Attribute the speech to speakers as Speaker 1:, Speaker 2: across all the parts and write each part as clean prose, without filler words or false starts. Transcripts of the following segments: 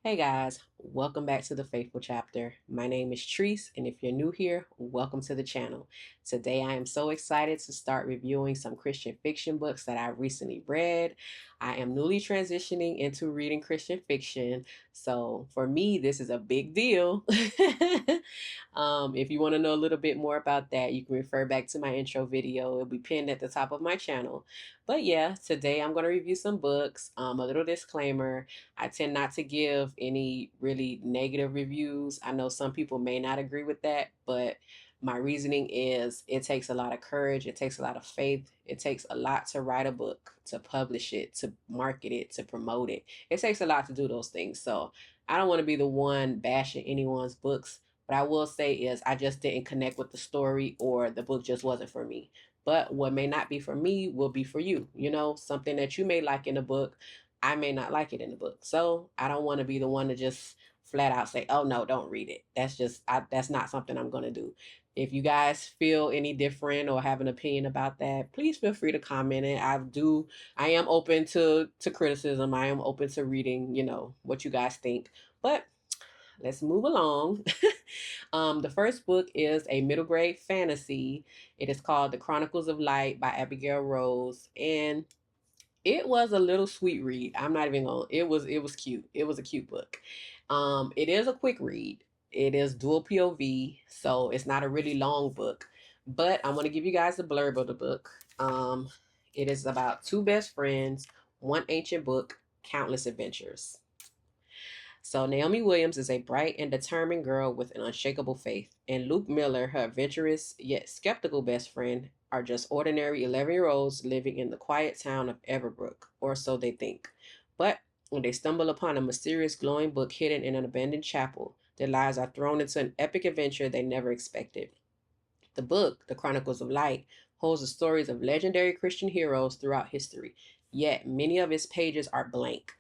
Speaker 1: Hey guys, welcome back to the Faithful Chapter. My name is Treese, and if you're new here, welcome to the channel. Today I am so excited to start reviewing some Christian fiction books that I recently read. I am newly transitioning into reading Christian fiction, so for me, this is a big deal. If you want to know a little bit more about that, you can refer back to my intro video. It'll be pinned at the top of my channel. But yeah, today I'm going to review some books. A little disclaimer. I tend not to give any really negative reviews. I know some people may not agree with that, but my reasoning is it takes a lot of courage, it takes a lot of faith, it takes a lot to write a book, to publish it, to market it, to promote it. It takes a lot to do those things. So I don't want to be the one bashing anyone's books. What I will say is I just didn't connect with the story, or the book just wasn't for me. But what may not be for me will be for you. You know, something that you may like in a book, I may not like it in the book. So I don't want to be the one to just flat out say, oh no, don't read it. That's not something I'm going to do. If you guys feel any different or have an opinion about that, please feel free to comment it. I am open to criticism. I am open to reading, what you guys think. But let's move along. The first book is a middle grade fantasy. It is called The Chronicles of Light by Abigail Rose. And it was a little sweet read. I'm not even gonna. It was cute. It was a cute book. It is a quick read. It is dual POV, so it's not a really long book. But I want to give you guys the blurb of the book. It is about two best friends, one ancient book, countless adventures. So Naomi Williams is a bright and determined girl with an unshakable faith, and Luke Miller, her adventurous yet skeptical best friend, are just ordinary 11-year-olds living in the quiet town of Everbrook, or so they think. But when they stumble upon a mysterious glowing book hidden in an abandoned chapel, their lives are thrown into an epic adventure they never expected. The book, The Chronicles of Light, holds the stories of legendary Christian heroes throughout history, yet many of its pages are blank.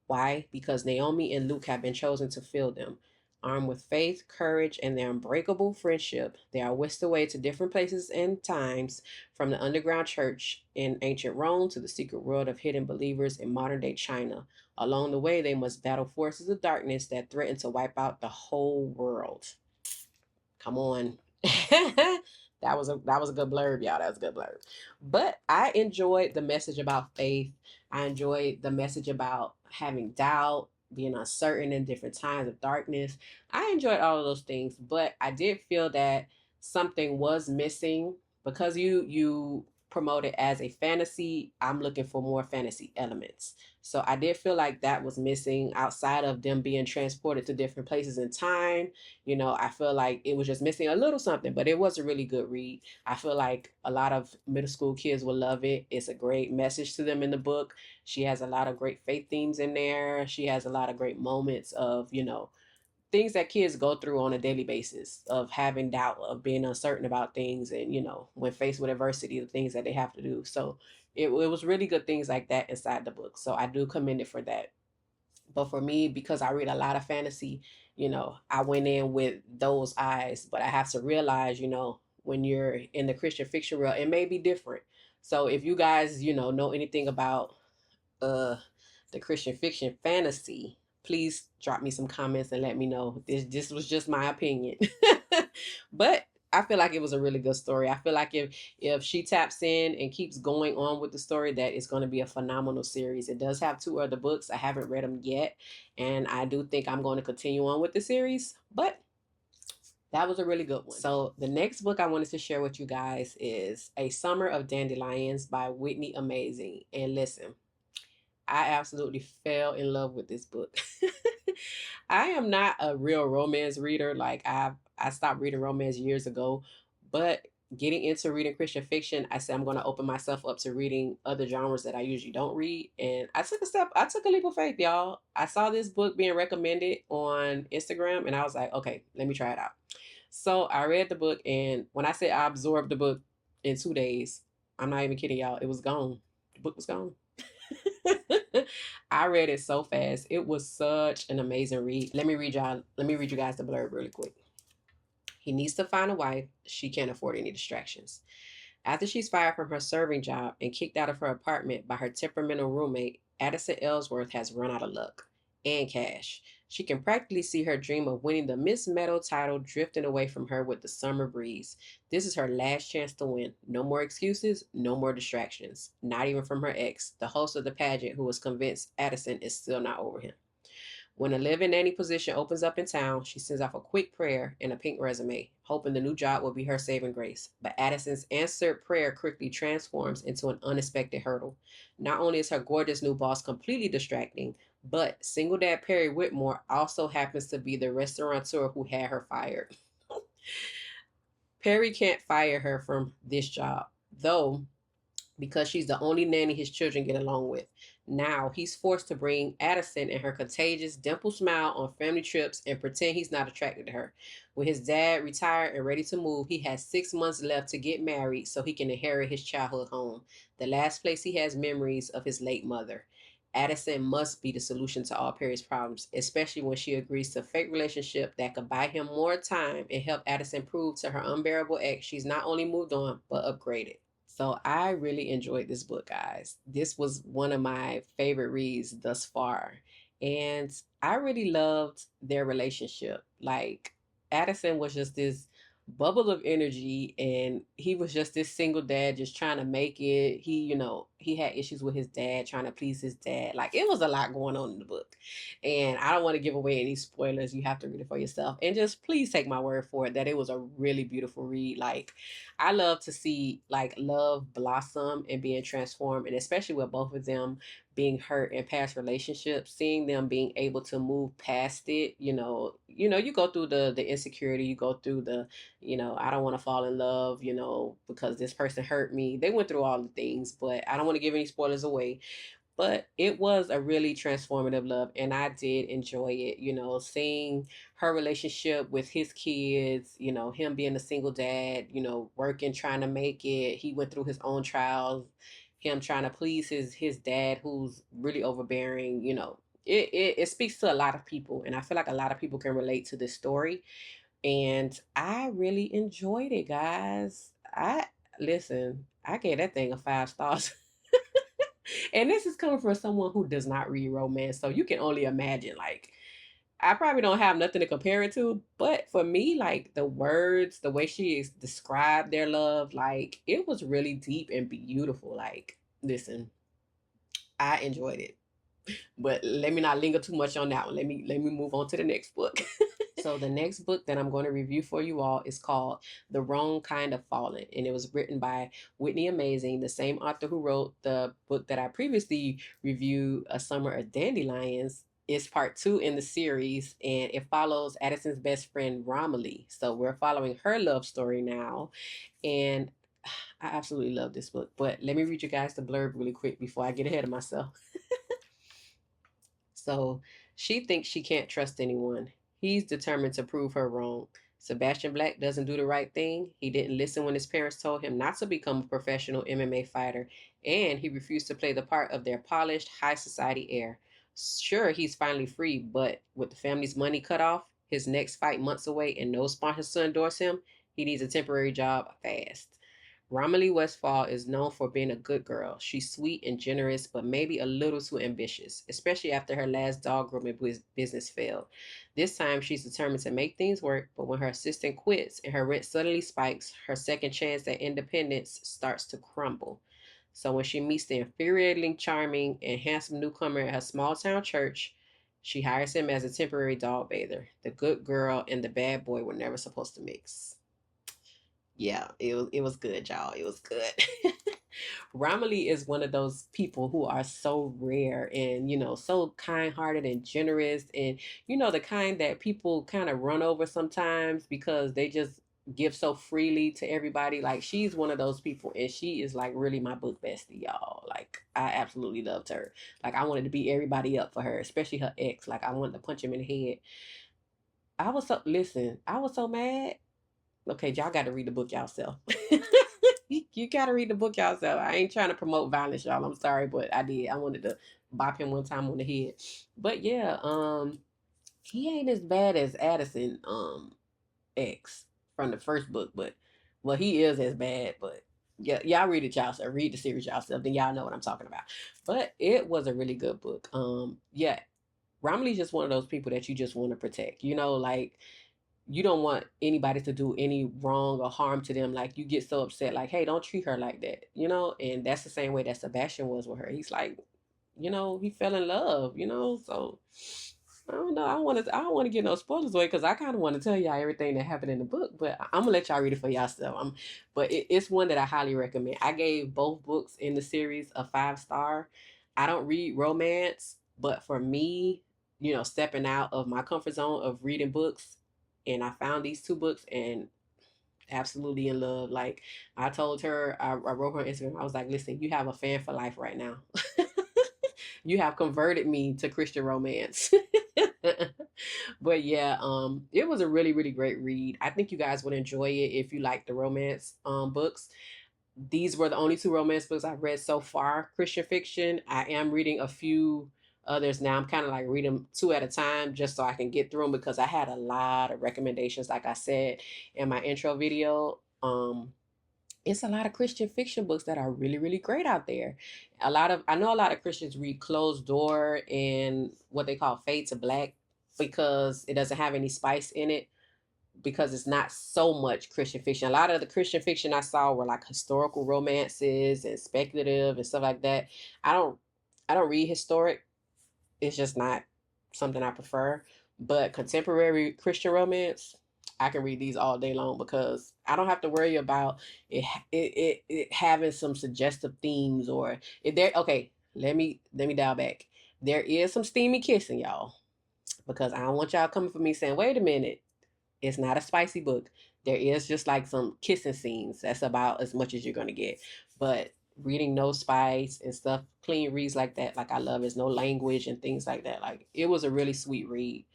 Speaker 1: Why? Because Naomi and Luke have been chosen to fill them. Armed with faith, courage, and their unbreakable friendship, they are whisked away to different places and times, from the underground church in ancient Rome to the secret world of hidden believers in modern day China. Along the way, they must battle forces of darkness that threaten to wipe out the whole world. Come on. That was a good blurb, y'all. That was a good blurb. But I enjoyed the message about faith. I enjoyed the message about having doubt, being uncertain in different times of darkness. I enjoyed all of those things, but I did feel that something was missing because you promote it as a fantasy. I'm looking for more fantasy elements. So I did feel like that was missing outside of them being transported to different places in time. I feel like it was just missing a little something, but it was a really good read. I feel like a lot of middle school kids will love it. It's a great message to them in the book. She has a lot of great faith themes in there. She has a lot of great moments of, things that kids go through on a daily basis, of having doubt, of being uncertain about things, and, when faced with adversity, the things that they have to do. So it was really good things like that inside the book. So I do commend it for that. But for me, because I read a lot of fantasy, I went in with those eyes. But I have to realize, when you're in the Christian fiction world, it may be different. So if you guys, know anything about uh the Christian fiction fantasy, please drop me some comments and let me know. This was just my opinion. But I feel like it was a really good story. I feel like if she taps in and keeps going on with the story, that it's going to be a phenomenal series. It does have two other books. I haven't read them yet, and I do think I'm going to continue on with the series. But that was a really good one. So the next book I wanted to share with you guys is A Summer of Dandelions by Whitney Amazing. And listen, I absolutely fell in love with this book. I am not a real romance reader. Like I stopped reading romance years ago, but getting into reading Christian fiction, I said I'm going to open myself up to reading other genres that I usually don't read. And I took a leap of faith, y'all. I saw this book being recommended on Instagram, and I was like, okay, let me try it out. So I read the book, and when I say I absorbed the book in 2 days, I'm not even kidding, y'all. It was gone. The book was gone. I read it so fast. It was such an amazing read. Let me read you guys the blurb really quick. He needs to find a wife. She can't afford any distractions. After she's fired from her serving job and kicked out of her apartment by her temperamental roommate, Addison Ellsworth has run out of luck. and cash. She can practically see her dream of winning the Miss Meadow title drifting away from her with the summer breeze. This is her last chance to win. No more excuses, no more distractions. Not even from her ex, the host of the pageant, who was convinced Addison is still not over him. When a live-in nanny position opens up in town, she sends off a quick prayer and a pink resume, hoping the new job will be her saving grace. But Addison's answered prayer quickly transforms into an unexpected hurdle. Not only is her gorgeous new boss completely distracting, but single dad Perry Whitmore also happens to be the restaurateur who had her fired. Perry can't fire her from this job, though, because she's the only nanny his children get along with. Now he's forced to bring Addison and her contagious dimple smile on family trips and pretend he's not attracted to her. With his dad retired and ready to move, he has 6 months left to get married so he can inherit his childhood home, the last place he has memories of his late mother. Addison must be the solution to all Perry's problems, especially when she agrees to a fake relationship that could buy him more time and help Addison prove to her unbearable ex she's not only moved on, but upgraded. So I really enjoyed this book, guys. This was one of my favorite reads thus far. And I really loved their relationship. Like, Addison was just this bubble of energy, and he was just this single dad just trying to make it. He had issues with his dad, trying to please his dad. Like, it was a lot going on in the book. And I don't want to give away any spoilers. You have to read it for yourself. And just please take my word for it that it was a really beautiful read. Like, I love to see like love blossom and being transformed, and especially with both of them being hurt in past relationships, seeing them being able to move past it. You go through the insecurity, you go through the, I don't want to fall in love, because this person hurt me. They went through all the things, but I don't want to give any spoilers away. But it was a really transformative love, and I did enjoy it. Seeing her relationship with his kids, him being a single dad, working, trying to make it. He went through his own trials, him trying to please his dad, who's really overbearing. It speaks to a lot of people, and I feel like a lot of people can relate to this story. And I really enjoyed it, guys. I gave that thing a 5 stars. And this is coming from someone who does not read romance. So you can only imagine, like, I probably don't have nothing to compare it to, but for me, like the words, the way she described their love, like it was really deep and beautiful. Like, listen, I enjoyed it. But let me not linger too much on that one. Let me move on to the next book. So the next book that I'm going to review for you all is called The Wrong Kind of Fallen, and it was written by Whitney Amazeen, the same author who wrote the book that I previously reviewed, A Summer of Dandelions. It's part 2 in the series, and it follows Addison's best friend Romilly. So we're following her love story now, and I absolutely love this book. But let me read you guys the blurb really quick before I get ahead of myself. So she thinks she can't trust anyone. He's determined to prove her wrong. Sebastian Black doesn't do the right thing. He didn't listen when his parents told him not to become a professional MMA fighter, and he refused to play the part of their polished, high society heir. Sure, he's finally free, but with the family's money cut off, his next fight months away, and no sponsors to endorse him, he needs a temporary job fast. Romilly Westfall is known for being a good girl. She's sweet and generous, but maybe a little too ambitious, especially after her last dog grooming business failed. This time, she's determined to make things work, but when her assistant quits and her rent suddenly spikes, her second chance at independence starts to crumble. So when she meets the infuriatingly charming and handsome newcomer at her small town church, she hires him as a temporary dog bather. The good girl and the bad boy were never supposed to mix. Yeah, it was good, y'all. It was good. Romilly is one of those people who are so rare and so kind-hearted and generous, and the kind that people kind of run over sometimes because they just give so freely to everybody. Like, she's one of those people, and she is like really my book bestie, y'all. Like, I absolutely loved her. Like, I wanted to beat everybody up for her, especially her ex. Like, I wanted to punch him in the head. I was so mad. Okay, y'all got to read the book yourself. You got to read the book yourself. I ain't trying to promote violence, y'all. I'm sorry, but I did. I wanted to bop him one time on the head. But yeah, he ain't as bad as Addison X from the first book, but well, he is as bad. But yeah, y'all read it yourself. Read the series yourself, then y'all know what I'm talking about. But it was a really good book. Yeah, Romilly's just one of those people that you just want to protect. You know, like you don't want anybody to do any wrong or harm to them. Like you get so upset, like, hey, don't treat her like that, you know? And that's the same way that Sebastian was with her. He's like, you know, he fell in love, you know? So I don't know. I don't want to get no spoilers away because I kind of want to tell y'all everything that happened in the book, but I'm gonna let y'all read it for yourself. But it's one that I highly recommend. I gave both books in the series a 5 star. I don't read romance, but for me, you know, stepping out of my comfort zone of reading books, and I found these 2 books and absolutely in love. Like I told her, I wrote her on Instagram. I was like, listen, you have a fan for life right now. You have converted me to Christian romance. But yeah, it was a really, really great read. I think you guys would enjoy it if you like the romance books. These were the only 2 romance books I've read so far, Christian fiction. I am reading a few others now. I'm kind of like reading 2 at a time just so I can get through them because I had a lot of recommendations, like I said in my intro video. It's a lot of Christian fiction books that are really, really great out there. I know a lot of Christians read Closed Door and what they call Fade to Black because it doesn't have any spice in it, because it's not so much Christian fiction. A lot of the Christian fiction I saw were like historical romances and speculative and stuff like that. I don't I don't read historic. It's just not something I prefer. But contemporary Christian romance, I can read these all day long because I don't have to worry about it having some suggestive themes or if there. Okay, let me dial back. There is some steamy kissing, y'all, because I don't want y'all coming for me saying, "Wait a minute, it's not a spicy book." There is just like some kissing scenes. That's about as much as you're gonna get. But reading no spice and stuff, clean reads like that, like I love is no language and things like that. Like it was a really sweet read.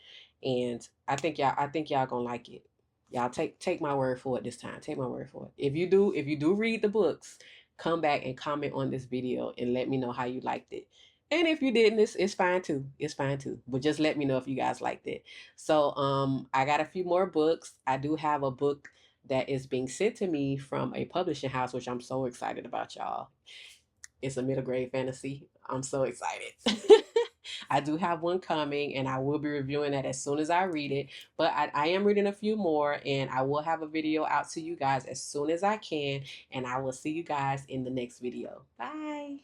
Speaker 1: And I think y'all gonna like it. Y'all take my word for it this time. Take my word for it. If you do read the books, come back and comment on this video and let me know how you liked it. And if you didn't, it's fine too. It's fine too. But just let me know if you guys liked it. So I got a few more books. I do have a book that is being sent to me from a publishing house, which I'm so excited about, y'all. It's a middle grade fantasy. I'm so excited. I do have one coming, and I will be reviewing that as soon as I read it. But I am reading a few more, and I will have a video out to you guys as soon as I can. And I will see you guys in the next video. Bye.